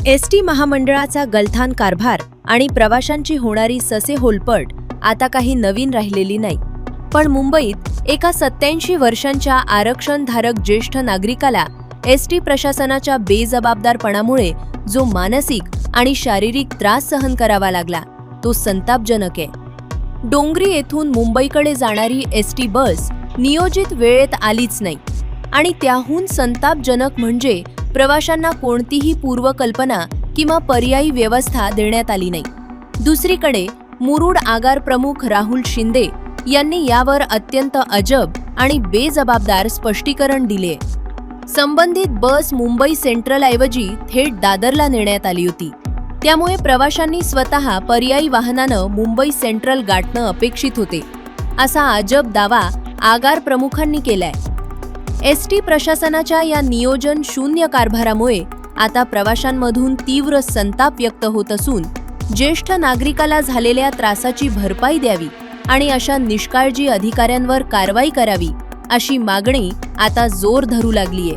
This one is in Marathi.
एसटी महामंडळाचा गलथान कारभार आणि प्रवाशांची होणारी ससेहोलपट आता काही नवीन राहिलेली नाही. पण मुंबईत एका 87 वर्षांच्या आरक्षणधारक ज्येष्ठ नागरिकाला एसटी प्रशासनाच्या बेजबाबदारपणामुळे जो मानसिक आणि शारीरिक त्रास सहन करावा लागला तो संतापजनक आहे. डोंगरी येथून मुंबईकडे जाणारी एसटी बस नियोजित वेळेत आलीच नाही आणि त्याहून संतापजनक म्हणजे प्रवाशांना कोणतीही पूर्वकल्पना किंवा पर्यायी व्यवस्था देण्यात आली नाही. दुसरीकडे मुरुड आगार प्रमुख राहुल शिंदे यांनी यावर अत्यंत अजब आणि बेजबाबदार स्पष्टीकरण दिले. संबंधित बस मुंबई सेंट्रल ऐवजी थेट दादरला नेण्यात आली होती. त्यामुळे प्रवाशांनी स्वतः पर्यायी वाहनानं मुंबई सेंट्रल गाठणं अपेक्षित होते, असा अजब दावा आगार प्रमुखांनी केलाय. एसटी प्रशासनाच्या या नियोजन शून्य कारभारामुळे आता प्रवाशांमधून तीव्र संताप व्यक्त होत असून ज्येष्ठ नागरिकाला झालेल्या त्रासाची भरपाई द्यावी आणि अशा निष्काळजी अधिकाऱ्यांवर कारवाई करावी अशी मागणी आता जोर धरू लागलीय.